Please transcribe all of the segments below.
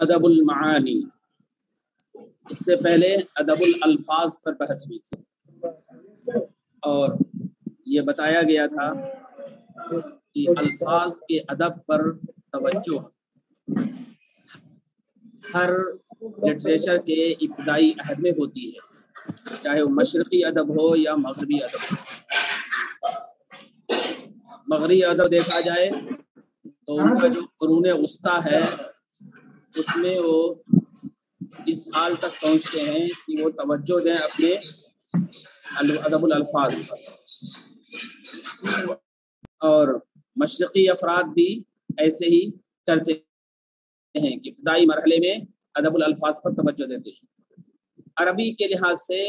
ادب المعانی، اس سے پہلے ادب الالفاظ پر بحث ہوئی تھی اور یہ بتایا گیا تھا کہ الفاظ کے ادب پر توجہ ہر لٹریچر کے ابتدائی عہد میں ہوتی ہے، چاہے وہ مشرقی ادب ہو یا مغربی ادب ہو۔ مغربی ادب دیکھا جائے تو ان کا جو قرون وسطیٰ ہے اس میں وہ اس حال تک پہنچتے ہیں کہ وہ توجہ دیں اپنے ادب الالفاظ پر، اور مشرقی افراد بھی ایسے ہی کرتے ہیں کہ ابتدائی مرحلے میں ادب الالفاظ پر توجہ دیتے ہیں۔ عربی کے لحاظ سے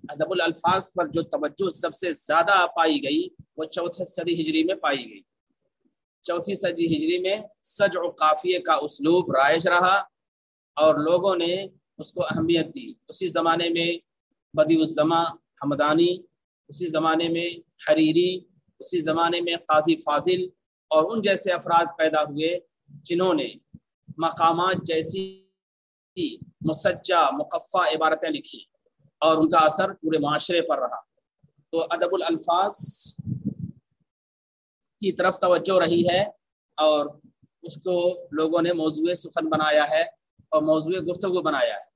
ادب الالفاظ پر جو توجہ سب سے زیادہ پائی گئی وہ 4 صدی ہجری میں پائی گئی۔ 4 صدی ہجری میں سجع و قافیے کا اسلوب رائج رہا اور لوگوں نے اس کو اہمیت دی۔ اسی زمانے میں بدیع الزماں حمدانی، اسی زمانے میں حریری، اسی زمانے میں قاضی فاضل اور ان جیسے افراد پیدا ہوئے جنہوں نے مقامات جیسی مسجع مقفع عبارتیں لکھی اور ان کا اثر پورے معاشرے پر رہا۔ تو ادب الالفاظ کی طرف توجہ رہی ہے اور اس کو لوگوں نے موضوع سخن بنایا ہے اور موضوع گفتگو بنایا ہے۔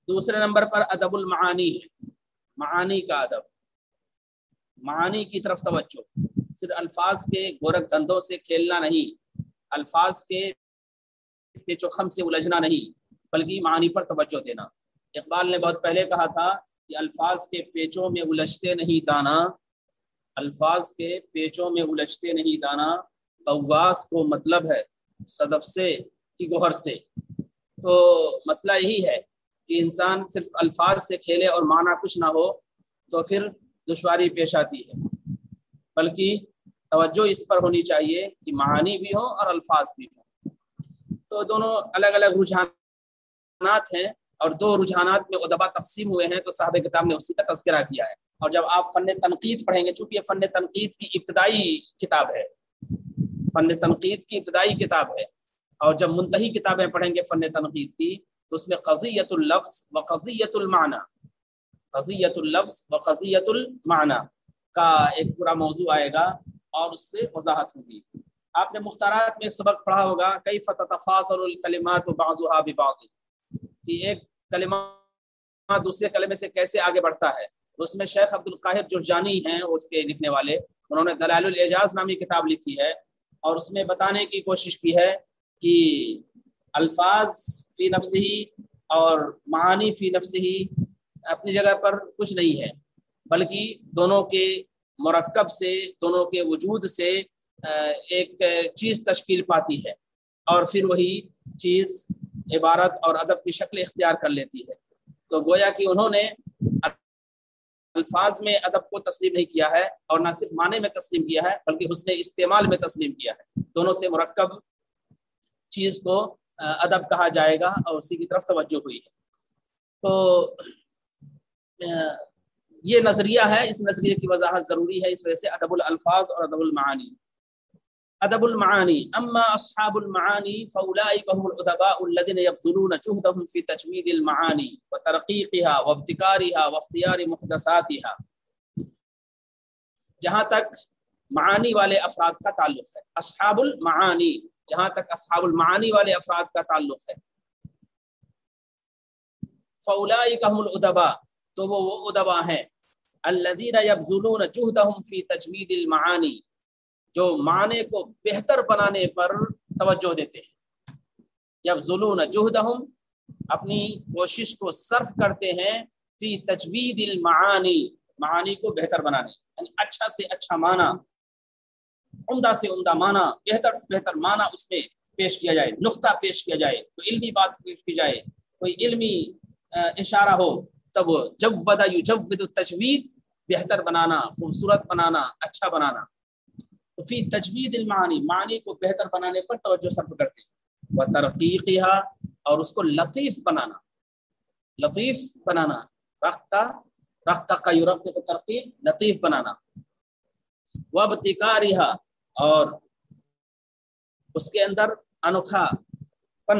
دوسرے نمبر پر ادب المعانی ہے، معانی کا ادب، معانی کی طرف توجہ، صرف الفاظ کے گورکھ دھندوں سے کھیلنا نہیں، الفاظ کے پیچ و خم سے الجھنا نہیں، بلکہ معانی پر توجہ دینا۔ اقبال نے بہت پہلے کہا تھا کہ الفاظ کے پیچوں میں الجھتے نہیں دانا، الفاظ کے پیچوں میں الجھتے نہیں دانا، غواص کو مطلب ہے صدف سے کہ گوہر سے۔ تو مسئلہ یہی ہے کہ انسان صرف الفاظ سے کھیلے اور معنی کچھ نہ ہو تو پھر دشواری پیش آتی ہے، بلکہ توجہ اس پر ہونی چاہیے کہ معانی بھی ہو اور الفاظ بھی ہوں۔ تو دونوں الگ الگ رجحانات ہیں اور 2 رجحانات میں ادبا تقسیم ہوئے ہیں، تو صاحب کتاب نے اسی کا تذکرہ کیا ہے۔ اور جب آپ فن تنقید پڑھیں گے، چونکہ یہ فن تنقید کی ابتدائی کتاب ہے، فن تنقید کی ابتدائی کتاب ہے، اور جب منتہی کتابیں پڑھیں گے فن تنقید کی تو اس میں قضیۃ اللفظ و قضیۃ المعنی، قضیۃ اللفظ و قضیۃ المعنی کا ایک پورا موضوع آئے گا اور اس سے وضاحت ہوگی۔ آپ نے مختارات میں ایک سبق پڑھا ہوگا، کیف تتفاضل الکلمات بعضها ببعض، کہ ایک کلمہ دوسرے کلمے سے کیسے آگے بڑھتا ہے۔ اس میں شیخ عبد القاہر جرجانی ہیں اس کے لکھنے والے، انہوں نے دلائل الاعجاز نامی کتاب لکھی ہے اور اس میں بتانے کی کوشش کی ہے کہ الفاظ فی نفسہ اور معانی فی نفسہ اپنی جگہ پر کچھ نہیں ہے، بلکہ دونوں کے مرکب سے، دونوں کے وجود سے ایک چیز تشکیل پاتی ہے اور پھر وہی چیز عبارت اور ادب کی شکل اختیار کر لیتی ہے۔ تو گویا کہ انہوں نے الفاظ میں ادب کو تسلیم نہیں کیا ہے اور نہ صرف معنی میں تسلیم کیا ہے بلکہ حسن استعمال میں تسلیم کیا ہے۔ دونوں سے مرکب چیز کو ادب کہا جائے گا اور اسی کی طرف توجہ ہوئی ہے۔ تو یہ نظریہ ہے، اس نظریے کی وضاحت ضروری ہے، اس وجہ سے ادب الالفاظ اور ادب المعانی۔ ادب المعانی، اما اصحاب المعانی فاولئک هم الادباء الذين يبذلون جهدهم في تجميد المعانی وترقيقها وابتكارها واختيار محدثاتها۔ جہاں تک معانی والے افراد کا تعلق ہے، اصحاب المعانی، جہاں تک اصحاب المعانی والے افراد کا تعلق ہے، فاولئک هم الادباء، تو وہ ادبا ہیں، الذين يبذلون جهدهم في تجميد المعانی، جو معنی کو بہتر بنانے پر توجہ دیتے ہیں۔ یبذلون جہدہم، اپنی کوشش کو صرف کرتے ہیں، فی تجوید المعانی، معانی کو بہتر بنانے، یعنی اچھا سے اچھا معنی، عمدہ سے عمدہ معنی، بہتر سے بہتر معنی اس میں پیش کیا جائے، نقطہ پیش کیا جائے، کوئی علمی بات پیش کی جائے، کوئی علمی اشارہ ہو، تب جود یجود التجوید، بہتر بنانا، خوبصورت بنانا، اچھا بنانا۔ فی تجوید المعانی، معنی کو بہتر بنانے پر توجہ صرف کرتے ہیں، و ترقیقها، اور اس کو لطیف بنانا، لطیف بنانا، رقق یرقق ترقیق، لطیف بنانا، و ابتکارها، اور اس کے اندر انوکھا پن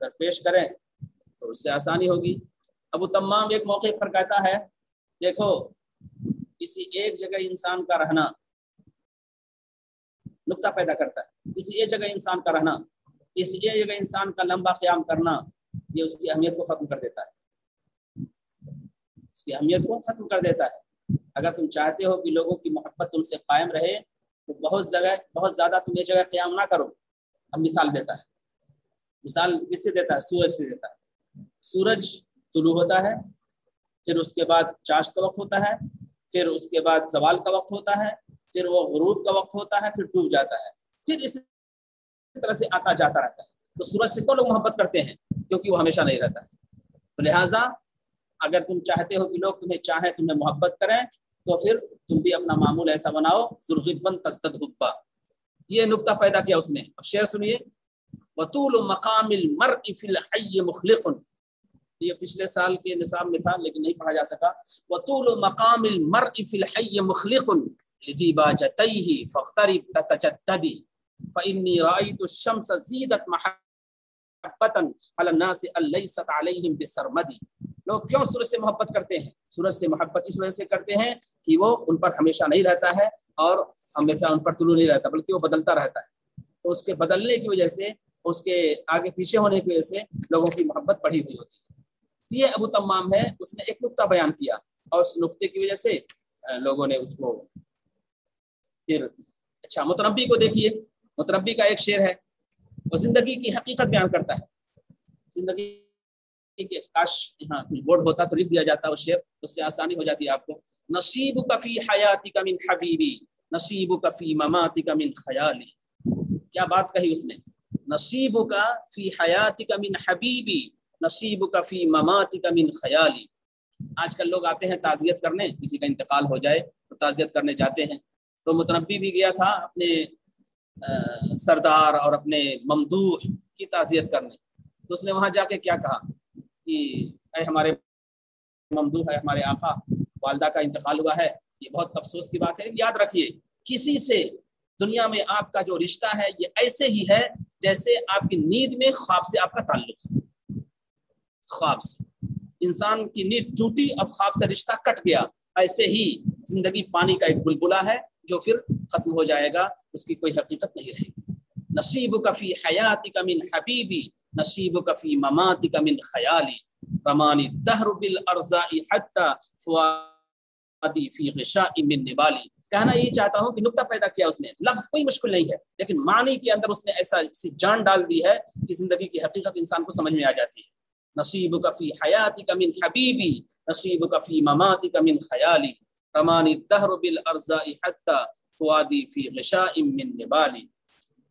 اگر پیش کریں تو اس سے آسانی ہوگی۔ ابو تمام ایک موقع پر کہتا ہے دیکھو کسی ایک جگہ انسان کا رہنا نقطہ پیدا کرتا ہے، کسی ایک جگہ انسان کا رہنا، کسی ایک جگہ انسان کا لمبا قیام کرنا، یہ اس کی اہمیت کو ختم کر دیتا ہے، اس کی اہمیت کو ختم کر دیتا ہے۔ اگر تم چاہتے ہو کہ لوگوں کی محبت تم سے قائم رہے تو بہت زیادہ تم ایک جگہ قیام نہ کرو۔ اب مثال دیتا ہے، مثال کس سے دیتا ہے؟ سورج سے دیتا ہے۔ سورج طلوع ہوتا ہے، پھر اس کے بعد چاشت کا وقت ہوتا ہے، پھر اس کے بعد زوال کا وقت ہوتا ہے، پھر وہ غروب کا وقت ہوتا ہے، پھر ڈوب جاتا ہے، پھر اس طرح سے آتا جاتا رہتا ہے۔ تو سورج سے کون لوگ محبت کرتے ہیں؟ کیونکہ وہ ہمیشہ نہیں رہتا ہے۔ تو لہٰذا اگر تم چاہتے ہو کہ لوگ تمہیں چاہیں، تمہیں محبت کریں، تو پھر تم بھی اپنا معمول ایسا بناؤ ذوالغبن تزدد حبا۔ یہ نقطہ پیدا کیا اس نے۔ اب شعر سنیے، وطول مقام المرء فی الحی مخلق، یہ پچھلے سال کے نصاب میں تھا لیکن نہیں پڑھا جا سکا۔ وطول مقام المرء فی الحی مخلق لذی باجتیہ فاقترب تتجددی فانی رأیت الشمس زیدت محبتا علی الناس الیست علیہم بسرمدی۔ لوگ کیوں سورج سے محبت کرتے ہیں؟ سورج سے محبت اس وجہ سے کرتے ہیں کہ وہ ان پر ہمیشہ نہیں رہتا ہے اور ہمیشہ ان پر طلوع نہیں رہتا، بلکہ وہ بدلتا رہتا ہے۔ تو اس کے بدلنے کی وجہ سے، اس کے آگے پیچھے ہونے کی وجہ سے لوگوں کی محبت بڑھی ہوئی ہوتی ہے۔ یہ ابو تمام ہے، اس نے ایک نقطہ بیان کیا اور اس نقطے کی وجہ سے لوگوں نے اس کو پھر اچھا۔ متنبی کو دیکھیے، متنبی کا ایک شعر ہے، وہ زندگی کی حقیقت بیان کرتا ہے۔ زندگی کہ کاش یہاں کچھ بورڈ ہوتا تو لکھ دیا جاتا وہ شعر، اس سے آسانی ہو جاتی ہے آپ کو۔ نصیبک فی حیاتک من حبیبی نصیبک فی مماتک من خیالی۔ کیا بات کہی اس نے، نصیبک فی حیاتک من حبیبی نصیبک فی مماتک من خیالی۔ آج کل لوگ آتے ہیں تعزیت کرنے، کسی کا انتقال ہو جائے تو تعزیت کرنے جاتے ہیں۔ تو متنبی بھی گیا تھا اپنے سردار اور اپنے ممدوح کی تعزیت کرنے، تو اس نے وہاں جا کے کیا کہا کہ اے ہمارے ممدوح، ہے ہمارے آقا، والدہ کا انتقال ہوا ہے، یہ بہت افسوس کی بات ہے۔ یاد رکھیے کسی سے دنیا میں آپ کا جو رشتہ ہے یہ ایسے ہی ہے جیسے آپ کی نیند میں خواب سے آپ کا تعلق ہے۔ خواب سے انسان کی نیند ٹوٹی اور خواب سے رشتہ کٹ گیا، ایسے ہی زندگی پانی کا ایک بلبلہ ہے جو پھر ختم ہو جائے گا، اس کی کوئی حقیقت نہیں رہے گی۔ نصیبک فی حیاتک من حبیبی نصیبک فی مماتک من خیالی رمانی الدہر بالارزاء حتی فؤادی فی غشاء من نبالی۔ کہنا یہ چاہتا ہوں کہ نقطہ پیدا کیا اس نے، لفظ کوئی مشکل نہیں ہے لیکن معنی کے اندر اس نے ایسا جان ڈال دی ہے کہ زندگی کی حقیقت انسان کو سمجھ میں آ جاتی ہے۔ نصیبک فی حیاتک من حبیبی نصیبک فی مماتک من خیالی رمانی الدہر بالارزاء حتی فؤادی فی غشاء من نبالی۔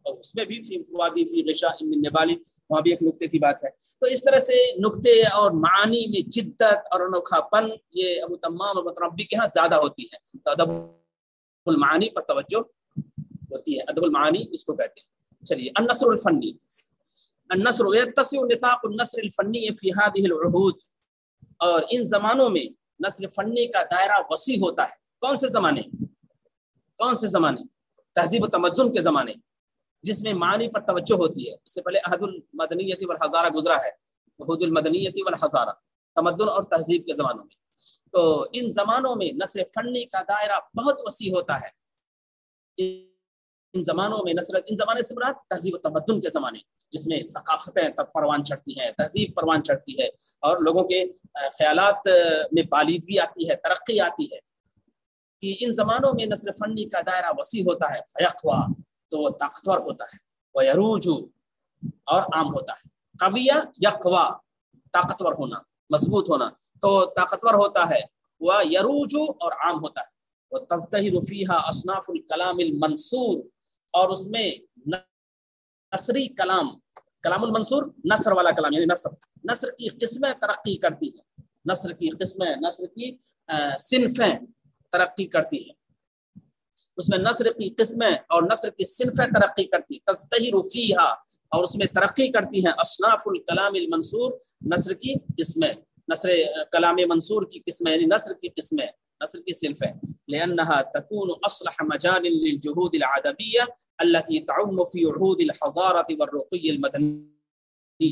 اور اس میں بھی فؤادی فی غشاء من نبالی، وہاں بھی ایک نقطے کی بات ہے۔ تو اس طرح سے نقطے اور معانی میں جدت اور انوکھا پن یہ ابو تمام اور متنبی کے ہاں زیادہ ہوتی ہے۔ تو ادب المعانی پر توجہ ہوتی ہے، ادب المعانی اس کو کہتے ہیں۔ چلیے، النثر الفنی، النثر یتسع نطاق النثر الفنی فی هذه العہود، اور ان زمانوں میں نثر فنی کا دائرہ وسیع ہوتا ہے۔ کون سے زمانے؟ کون سے زمانے؟ تہذیب و تمدن کے زمانے جس میں معنی پر توجہ ہوتی ہے۔ اس سے پہلے عہد المدنیت والحضارہ گزرا ہے، عہد المدنیت والحضارہ، تمدن اور تہذیب کے زمانوں میں۔ تو ان زمانوں میں نثر فنی کا دائرہ بہت وسیع ہوتا ہے۔ ان زمانوں میں ان زمانے سے مراد تہذیب و تمدن کے زمانے، جس میں ثقافتیں پروان چڑھتی ہیں، تہذیب پروان چڑھتی ہے اور لوگوں کے خیالات میں بالیدگی آتی ہے، ترقی آتی ہے۔ کہ ان زمانوں میں نثر فنی کا دائرہ وسیع ہوتا ہے، فیقوا تو وہ طاقتور ہوتا ہے، وہ یروج اور عام ہوتا ہے۔ قویہ یقوا طاقتور ہونا، مضبوط ہونا، تو طاقتور ہوتا ہے، وہ یروج اور عام ہوتا ہے۔ وہ تزدہر فیہا اصناف الکلام المنصور، اور اس میں نثری کلام، کلام المنصور نثر والا کلام، یعنی نثر کی قسمیں ترقی کرتی ہیں، نثر کی قسمیں، نثر کی صنفیں ترقی کرتی ہیں، اس میں نثر کی قسمیں اور نثر کی صنفیں ترقی کرتی، تزدہر فیہا، اور اس میں ترقی کرتی ہیں اصناف الکلام المنصور، نثر کی قسمیں، نثر کلام منصور کی قسمیں، یعنی نثر کی قسمیں، نثر کی صنفیں، لأنها تكون أصلح مجال للجهود العدبية التي تعم في عهود الحضارة والرقي المدني،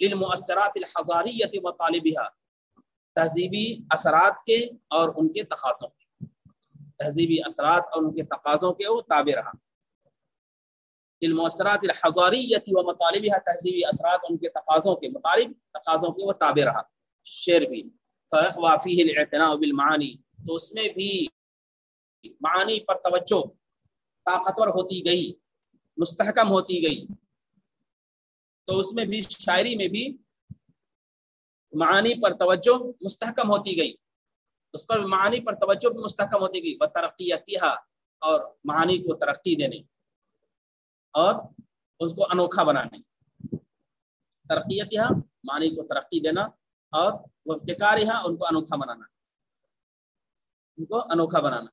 للمؤثرات الحضاریۃ وطالبها، تہذیبی اثرات کے اور ان کے تقاضوں کے، تہذیبی اثرات اور ان کے تقاضوں کے وہ تابع رہا۔ للمؤثرات الحضاریۃ ومطالبها، تہذیبی اثرات ان کے تقاضوں کے مطالب، تقاضوں کے وہ تابع رہا۔ شعر بھی فیقوی فیہ الاعتناء بالمعانی، تو اس میں بھی معانی پر توجہ طاقتور ہوتی گئی، مستحکم ہوتی گئی، تو اس میں بھی شاعری میں بھی معانی پر توجہ مستحکم ہوتی گئی، اس پر معانی پر توجہ بھی مستحکم ہوتی گئی۔ وترقیتھا، اور معانی کو ترقی دینے اور اس کو انوکھا بنانے، ترقیتھا معانی کو ترقی دینا، اور وابتکارھا ان کو انوکھا بنانا، ان کو انوکھا بنانا۔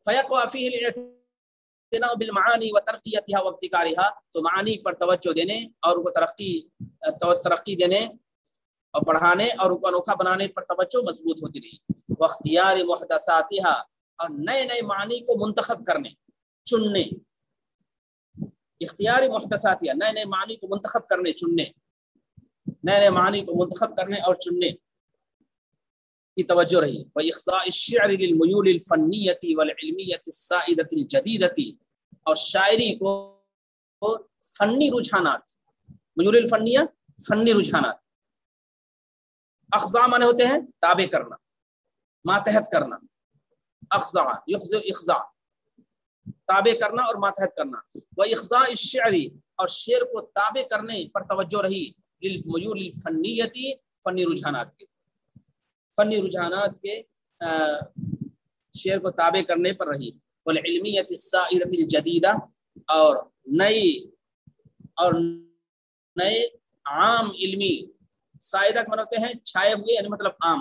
فیقوی فیہ الاعتناء بالمعانی وترقیتھا وابتکارھا، تو معانی پر توجہ دینے اور ان کو ترقی دینے اور پڑھانے اور ان کو انوکھا بنانے پر توجہ مضبوط ہوتی رہی۔ واختیار محدثاتھا، اور نئے نئے معنی کو منتخب کرنے، چننے، اختیار محدثاتھا، نئے نئے معنی کو منتخب کرنے، چننے، نئے نئے معنی کو منتخب کرنے اور چننے کی توجہ رہی۔ وإخضاع الشعر للمیول الفنیۃ والعلمیۃ السائدۃ الجدیدۃ، اور شاعری کو فنی رجحانات، میول الفنیہ فنی رجحانات، اخضاع مانے ہوتے ہیں تابع کرنا، ماتحت کرنا، اخضاع یخضع اخضاع، تابع کرنا اور ماتحت کرنا۔ وإخضاع الشعر، اور شعر کو تابع کرنے پر توجہ رہی، للمیول الفنیۃ، فنی رجحانات کے، فنی رجحانات کے شعر کو تابع کرنے پر رہی۔ والعلمیۃ السائدۃ الجدیدہ، اور نئے عام علمی، سائدہ من ہوتے ہیں چھائے ہوئے، یعنی مطلب عام،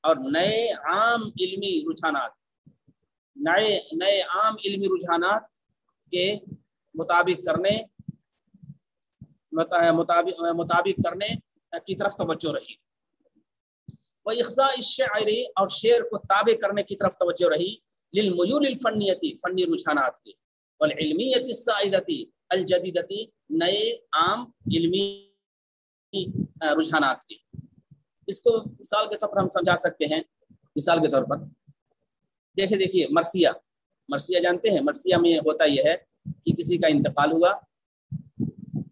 اور نئے عام علمی رجحانات، نئے عام علمی رجحانات کے مطابق کرنے کی طرف توجہ رہی۔ وإخضاع الشعر، اور شعر کو تابع کرنے کی طرف توجہ رہی، للمیول الفنیۃ، فنی رجحانات کے، والعلمیۃ السائدۃ الجدیدۃ، نئے عام علمی رجحانات کے۔ اس کو مثال کے طور پر ہم سمجھا سکتے ہیں، مثال کے طور پر دیکھیے مرثیہ جانتے ہیں؟ مرثیہ میں ہوتا یہ ہے کہ کسی کا انتقال ہوا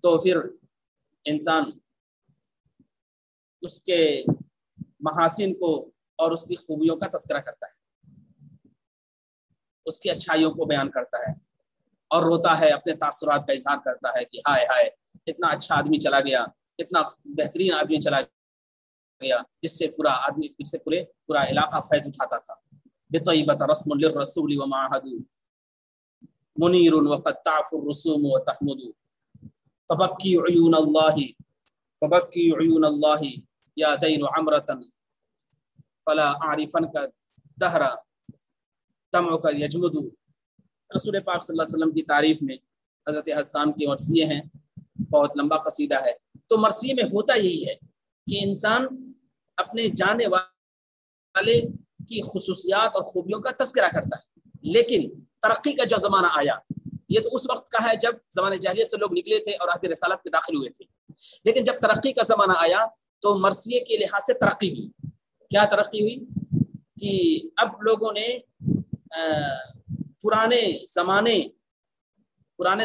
تو پھر انسان اس کے محاسن کو اور اس کی خوبیوں کا تذکرہ کرتا ہے، اس کی اچھائیوں کو بیان کرتا ہے اور روتا ہے، اپنے تاثرات کا اظہار کرتا ہے کہ ہائے ہائے اتنا اچھا آدمی چلا گیا، اتنا بہترین آدمی چلا گیا، جس سے پورا علاقہ فیض اٹھاتا تھا۔ بطیبۃ رسم للرسول ومعہد منیر وقد تعف الرسوم وتحمد، فبکی عیون اللہ یا دین عمرۃ فلا اعرفنک دہر دمعک یجمد۔ رسول پاک صلی اللہ علیہ وسلم کی تعریف میں حضرت حسان کی مرثیے ہیں، بہت لمبا قصیدہ ہے۔ تو مرثیے میں ہوتا یہی ہے کہ انسان اپنے جانے والے کی خصوصیات اور خوبیوں کا تذکرہ کرتا ہے، لیکن ترقی کا جو زمانہ آیا، یہ تو اس وقت کا ہے جب زمانے جاہلیت سے لوگ نکلے تھے اور عہد رسالت میں داخل ہوئے تھے، لیکن جب ترقی کا زمانہ آیا تو مرثیے کے لحاظ سے ترقی ہوئی۔ کیا ترقی ہوئی کہ اب لوگوں نے پرانے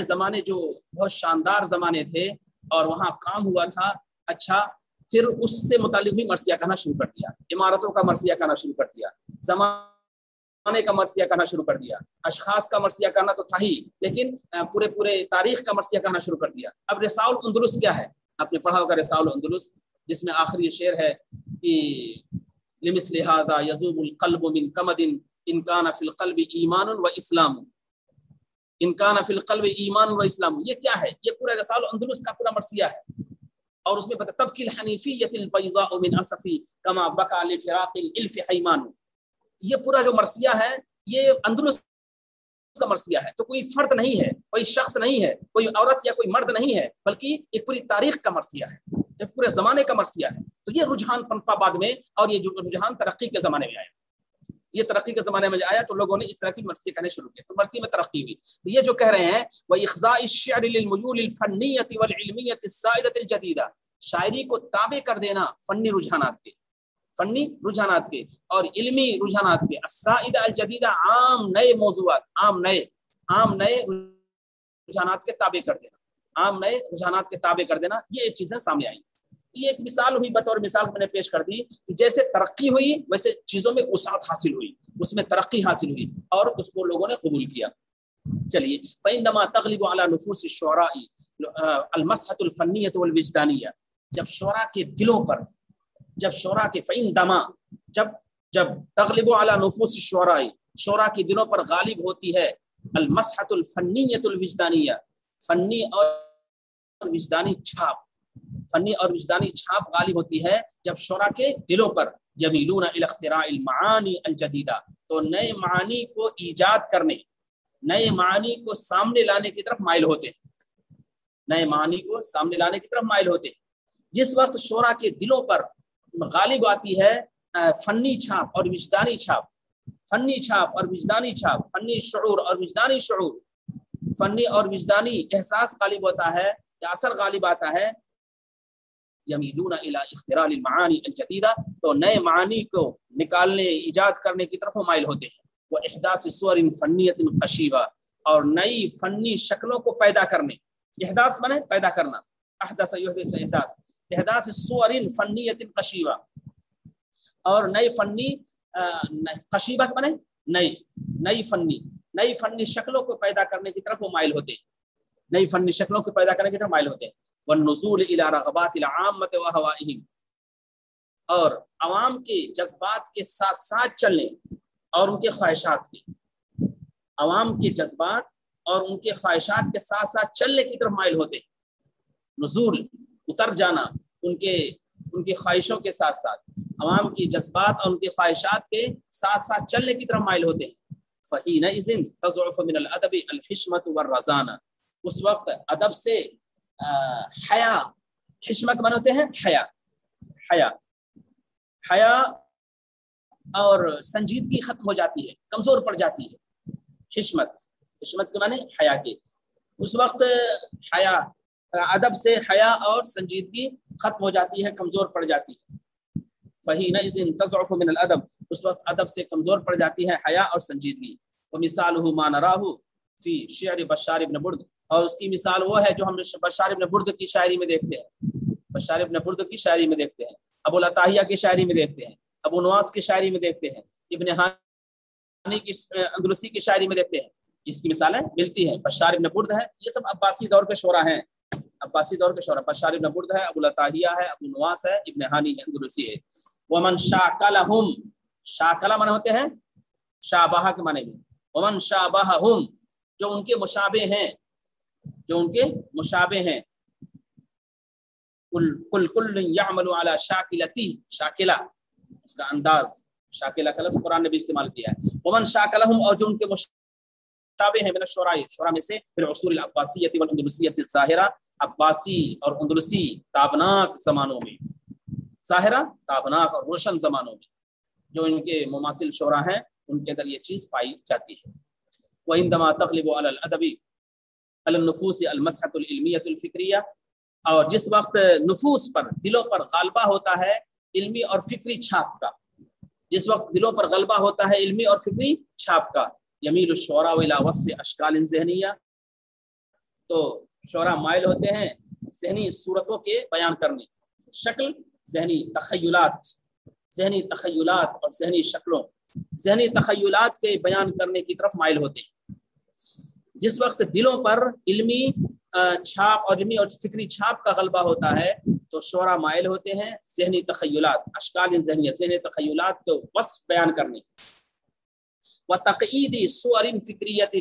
زمانے جو بہت شاندار زمانے تھے اور وہاں کام ہوا تھا اچھا، پھر اس سے متعلق بھی مرثیہ کہنا شروع کر دیا، عمارتوں کا مرثیہ کہنا شروع کر دیا، زمانے کا مرثیہ کہنا شروع کر دیا، اشخاص کا مرثیہ کہنا تو تھا ہی، لیکن پورے تاریخ کا مرثیہ کہنا شروع کر دیا۔ اب رساء الاندلس کیا ہے؟ آپ نے پڑھا ہوگا رساء الاندلس، جس میں آخری شعر ہے کہ لمثل هذا يذوب القلب من كمد ان كان في القلب ایمان و اسلام، ان كان في القلب ایمان و اسلام۔ یہ کیا ہے؟ یہ پورا رساء الاندلس کا پورا مرثیہ ہے، اور اس میں تبکی الحنیفیۃ البیضاء من اسفی کما بکا لفراق الالف حیمان۔ یہ پورا جو مرثیہ ہے یہ اندلس کا مرثیہ ہے، تو کوئی فرد نہیں ہے، کوئی شخص نہیں ہے، کوئی عورت یا کوئی مرد نہیں ہے، بلکہ ایک پوری تاریخ کا مرثیہ ہے، ایک پورے زمانے کا مرثیہ ہے۔ تو یہ رجحان پنپا بعد میں، اور یہ جو رجحان ترقی کے زمانے میں آیا، یہ ترقی کے زمانے میں آیا تو لوگوں نے اس طرح کی مرثیے کہنے شروع کیے، تو مرثی میں ترقی ہوئی. تو یہ جو کہہ رہے ہیں وَإِخْضَاءِ الشِّعْرِ لِلْمُيُولِ الْفَنِّيَّةِ وَالْعِلْمِيَّةِ السَّائِدَةِ الْجَدِيدَةِ، شاعری کو تابع کر دینا فنی رجحانات کے اور علمی رجحانات کے، السائدہ الجدیدہ عام نئے موضوعات، عام نئے رجحانات کے تابع کر دینا، یہ چیزیں سامنے آئیں. یہ ایک مثال ہوئی، بطور مثال میں نے پیش کر دی کہ جیسے ترقی ہوئی ویسے چیزوں میں وسعت حاصل ہوئی، اس میں ترقی حاصل ہوئی اور اس کو لوگوں نے قبول کیا. چلیے فَإِنَّمَا تَغْلِبُ عَلَى نُفُوسِ الشُّعَرَاءِ الْمَسْحَةُ الْفَنِّيَّةُ وَالْوِجْدَانِيَّةُ، جب شعراء کے دلوں پر، جب تغلب علی نفوس الشعراء، شعراء کے دلوں پر غالب ہوتی ہے المسحۃ الفنیۃ الوجدانیہ، فنی اور وجدانی چھاپ غالب ہوتی ہے جب شعراء کے دلوں پر. یمیلون الی اختراع المعانی الجدیدہ، تو نئے معانی کو ایجاد کرنے، نئے معانی کو سامنے لانے کی طرف مائل ہوتے ہیں. جس وقت شعراء کے دلوں پر غالب آتی ہے فنی چھاپ اور وجدانی چھاپ، فنی شعور اور وجدانی شعور، فنی اور وجدانی احساس غالب ہوتا ہے یا اثر غالب آتا ہے، یمیلون الی اختراع المعانی الجدیدہ، تو نئے معانی کو نکالنے، ایجاد کرنے کی طرف مائل ہوتے ہیں. وہ احداث صور فنیۃ قشیبہ، اور نئی فنی شکلوں کو پیدا کرنے، احداث بنے پیدا کرنا، احداث صور فنیۃ قشیبہ، اور نئی فنی قشیبہ بنے نئی فنی شکلوں کو پیدا کرنے کی طرف وہ مائل ہوتے ہیں. والنزول الى رغبات العامة واهوائهم، اور عوام کے جذبات کے ساتھ ساتھ چلنے اور ان کے خواہشات کی، عوام کے جذبات اور ان کے خواہشات کے ساتھ ساتھ چلنے کی طرف مائل ہوتے ہیں. نزول اتر جانا ان کے خواہشوں کے ساتھ ساتھ، عوام کی جذبات اور ان کے خواہشات کے ساتھ ساتھ چلنے کی طرف مائل ہوتے ہیں. فحینئذ تضعف من الادب الحشمۃ والرزانہ، اس وقت ادب سے حیا، حشمت بناتے ہیں حیا اور سنجیدگی ختم ہو جاتی ہے، کمزور پڑ جاتی ہے. حشمت کے معنی حیا کے، اس وقت حیا، ادب سے حیا اور سنجیدگی ختم ہو جاتی ہے، کمزور پڑ جاتی ہے. فحینئذ تضعف من الادب، اس وقت ادب سے کمزور پڑ جاتی ہے حیا اور سنجیدگی. ومثالہ ما نراہ فی شعر بشار ابن برد، اور اس کی مثال وہ ہے جو ہم بشار ابن برد کی شاعری میں دیکھتے ہیں، ابو العتاہیہ کی شاعری میں دیکھتے ہیں، ابو نواس کی شاعری میں دیکھتے ہیں، ابن ہانی کی اندلسی کی شاعری میں دیکھتے ہیں. اس کی مثالیں ملتی ہیں. بشار ابن برد ہے، یہ سب عباسی دور کے شعراء ہیں، بشار ابن برد ہے، ابو العتاہیہ ہے، ابو نواس ہے، ابن ہانی ہے، اندلسی ہے. ومن شاکلہم، شاکلہ معنی ہوتے ہیں شابہ کے معنی میں، ومن شابہہم، جو ان کے مشابہ ہیں، کل یعمل علی شاکلتی، شاکلہ اس کا انداز، شاکلہ کا لفظ قرآن نے بھی استعمال کیا ہے. ومن شاکلہم، اور جو ان کے مشابہ ہیں، من الشعراء، شعراء میں سے، فی العصور العباسیۃ والاندلسیۃ الظاہرہ، عباسی اور اندلسی تابناک زمانوں میں، ظاہرہ تابناک اور روشن زمانوں میں جو ان کے مماثل شعراء ہیں، ان کے اندر یہ چیز پائی جاتی ہے. وعندما تغلب علی الادب علی النفوس المسحۃ العلمیۃ الفکریہ، اور جس وقت نفوس پر، دلوں پر غالبہ ہوتا ہے علمی اور فکری چھاپ کا، جس وقت دلوں پر غلبہ ہوتا ہے علمی اور فکری چھاپ کا، یمیل الشعراء الی وصف اشکال ذہنیہ، تو شعراء مائل ہوتے ہیں ذہنی صورتوں کے بیان کرنے، شکل، ذہنی تخیلات اور ذہنی شکلوں، ذہنی تخیلات کے بیان کرنے کی طرف مائل ہوتے ہیں. جس وقت دلوں پر علمی چھاپ اور علمی اور فکری چھاپ کا غلبہ ہوتا ہے تو شعراء مائل ہوتے ہیں ذہنی تخیلات، اشکال ذہنیہ، ذہنی تخیلات کو وصف بیان کرنے، وتقعید صور فکریت،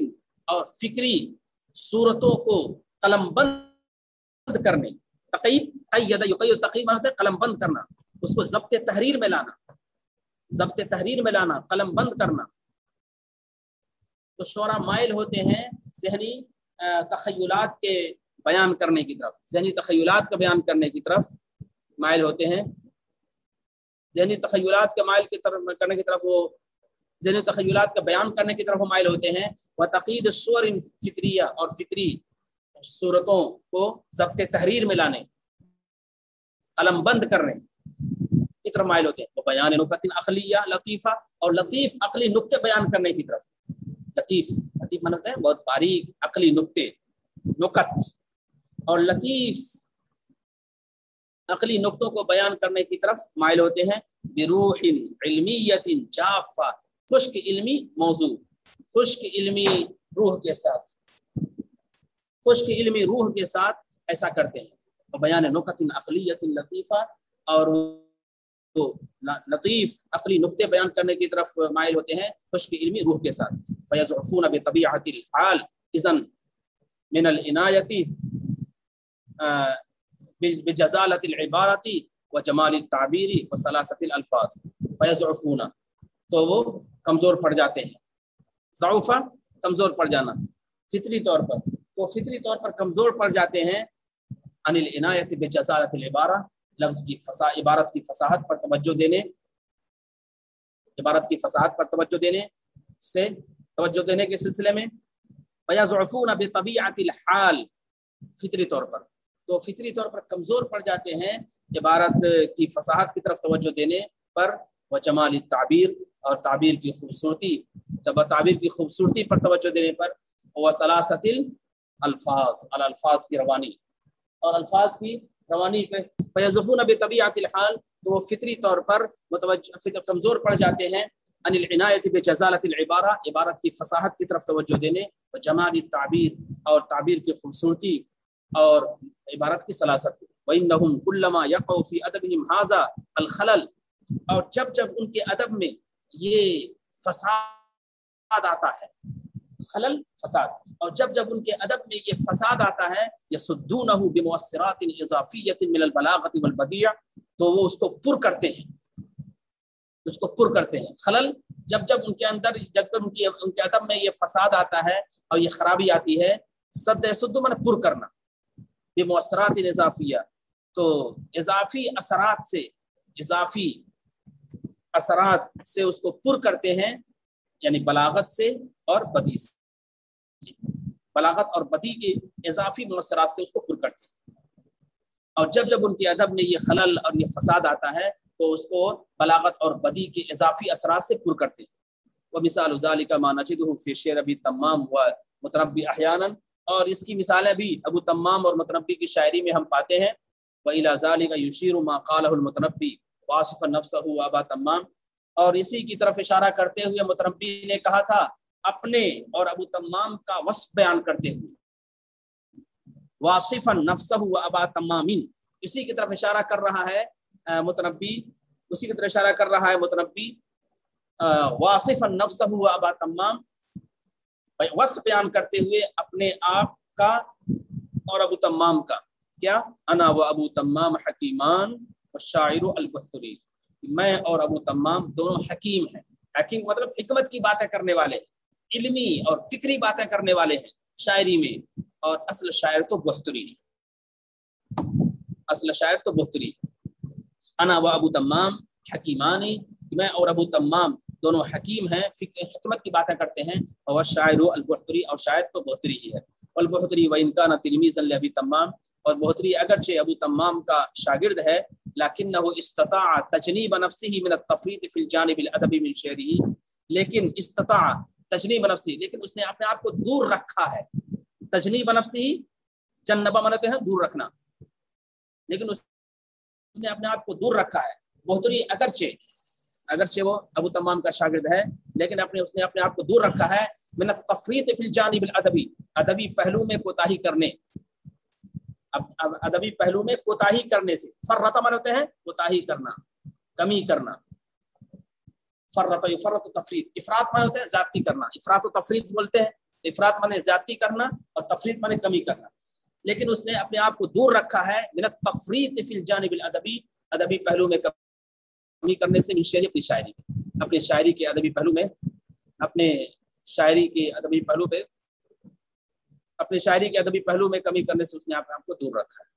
اور فکری صورتوں کو قلم بند کرنے. تقید، قید یقید، تقید معنی ہے قلم بند کرنا، اس کو ضبط تحریر میں لانا، قلم بند کرنا. تو شعراء مائل ہوتے ہیں ذہنی تخیلات کے بیان کرنے کی طرف، ذہنی تخیلات کا بیان کرنے کی طرف مائل ہوتے ہیں. ذہنی تخیلات کے مائل کی طرف کرنے کی طرف وہ ذہنی تخیلات کا بیان کرنے کی طرف مائل ہوتے ہیں، وتقید الصور فکریہ، اور فکری صورتوں کو ضبط تحریر میں لانے، قلم بند کرنے کی طرف مائل ہوتے ہیں، وہ بیان نکت عقلیہ لطیفہ، اور لطیف عقلی نقطے بیان کرنے کی طرف، لطیف معنی ہے بہت باریک عقلی نقطے، نکت، اور لطیف عقلی نقطوں کو بیان کرنے کی طرف مائل ہوتے ہیں، بروح علمیت جافہ، خشک علمی موضوع، خشک علمی روح کے ساتھ، خشک علمی روح کے ساتھ ایسا کرتے ہیں، اور بیان نکت عقلیت لطیفہ، اور لطیف عقلی نقطے بیان کرنے کی طرف مائل ہوتے ہیں خشک علمی روح کے ساتھ، فیضعفون بطبیعت الحال اذن من العنایت بجزالت العبارت وجمال التعبیر وسلاست الالفاظ، فیضعفون تو وہ کمزور پڑ جاتے ہیں، ضعفہ کمزور پڑ جانا فطری طور پر، تو فطری طور پر کمزور پڑ جاتے ہیں، عن العنایت بجزالت العبارہ، لفظ کی عبارت کی فصاحت پر توجہ دینے، عبارت کی فصاحت پر توجہ دینے کے سلسلے میں، فیضعفون بطبیعت الحال، فطری طور پر، تو فطری طور پر کمزور پڑ جاتے ہیں عبارت کی فصاحت کی طرف توجہ دینے پر، و جمال التعبیر، اور تعبیر کی خوبصورتی، جب تعبیر کی خوبصورتی پر توجہ دینے پر، و سلاست الالفاظ، الفاظ کی روانی، اور الفاظ کی روانی پہ، فیضعفون بطبیعت الحال، تو وہ فطری طور پر کمزور پڑ جاتے ہیں، عن العنایت بجزالت العبارہ، عبارت کی فصاحت کی طرف توجہ دینے، و جمال التعبیر، اور تعبیر کی خوبصورتی اور عبارت کی سلاست، وَإِنَّهُمْ كُلَّمَا يَقَعُ فِي أَدَبِهِمْ هَذَا الْخَلَلْ، اور جب ان کے ادب میں یہ فساد آتا ہے، خلل فساد، اور جب ان کے ادب میں یہ فساد آتا ہے، يَصُدُّونَهُ بِمُؤَثِّرَاتٍ إِضَافِيَّةٍ مِنَ الْبَلَاغَةِ وَالْبَدِيعَةِ، تو وہ اس کو پر کرتے ہیں، خلل جب ان کے اندر، جب ان کے ادب میں یہ فساد آتا ہے اور یہ خرابی آتی ہے، صد من پر کرنا، بمؤثرات اضافیہ، تو اضافی اثرات سے اس کو پر کرتے ہیں، یعنی بلاغت سے اور بدی سے، بلاغت اور بدی کے اضافی مؤثرات سے اس کو پر کرتے ہیں، اور جب ان کے ادب میں یہ خلل اور یہ فساد آتا ہے تو اس کو بلاغت اور بدی کے اضافی اثرات سے پر کرتے ہیں، ومثال ذلك ما نجده في شعر ابی تمام و متنبی احیانا، اور اس کی مثالیں بھی ابو تمام اور متنبی کی شاعری میں ہم پاتے ہیں، وَإِلَى ذَلِكَ يُشِيرُ مَا قَالَهُ الْمُتَنَبِّي وَاصِفًا نَفْسَهُ وَأَبَا تمام، اور اسی کی طرف اشارہ کرتے ہوئے متنبی نے کہا تھا اپنے اور ابو تمام کا وصف بیان کرتے ہوئے، وَاصِفًا نَفْسَهُ وَأَبَا تمام، اسی کی طرف اشارہ کر رہا ہے متنبی، وَاصِفًا نَفْسَهُ وَأَبَا تمام، وصف بیان کرتے ہوئے اپنے آپ کا اور ابو تمام کا، کیا، انا و ابو تمام حکیمان والشاعر البحتری، میں اور ابو تمام دونوں حکیم ہیں، حکیم مطلب حکمت کی باتیں کرنے والے ہیں، علمی اور فکری باتیں کرنے والے ہیں شاعری میں، اور اصل شاعر تو بحتری ہے، انا و ابو تمام حکیمانی، میں اور ابو تمام دونوں حکیم ہیں، حکمت کی باتیں کرتے ہیں، اور شاعر البحتری، اور شاعر تو بحتری ہی ہے، والبحتری وإن كان تلميذا لأبي تمام، اور بحتری اگرچہ ابو تمام کا شاگرد ہے، لكنه استطاع تجنیب نفسه من التفريط في الجانب الادبی من شعره، لیکن استطاع تجنیب نفسه، لیکن اس نے اپنے آپ کو دور رکھا ہے، تجنیب نفسه جنبہ مانتے ہیں دور رکھنا، لیکن اس نے اپنے آپ کو دور رکھا ہے، بحتری اگرچہ وہ ابو تمام کا شاگرد ہے، لیکن اس نے اپنے آپ کو دور رکھا ہے من التفریط فی الجانب الادبی، ادبی پہلو میں کوتاہی کرنے، ادبی پہلو میں کوتاہی کرنے سے، فرط ہوتے ہیں کوتاہی کرنا، کمی کرنا، فرط یفرط تفریط، افراط مانے ہوتے ہیں زیادتی کرنا، افراط و تفریط بولتے ہیں، افراط مانے زیادتی کرنا اور تفریط مانے کمی کرنا، لیکن اس نے اپنے آپ کو دور رکھا ہے من التفریط فی الجانب الادبی، ادبی پہلو میں کمی کرنے سے، اپنی شاعری کے ادبی پہلو میں، اپنے شاعری کے ادبی پہلو میں کمی کرنے سے اس نے اپنے آپ کو دور رکھا ہے۔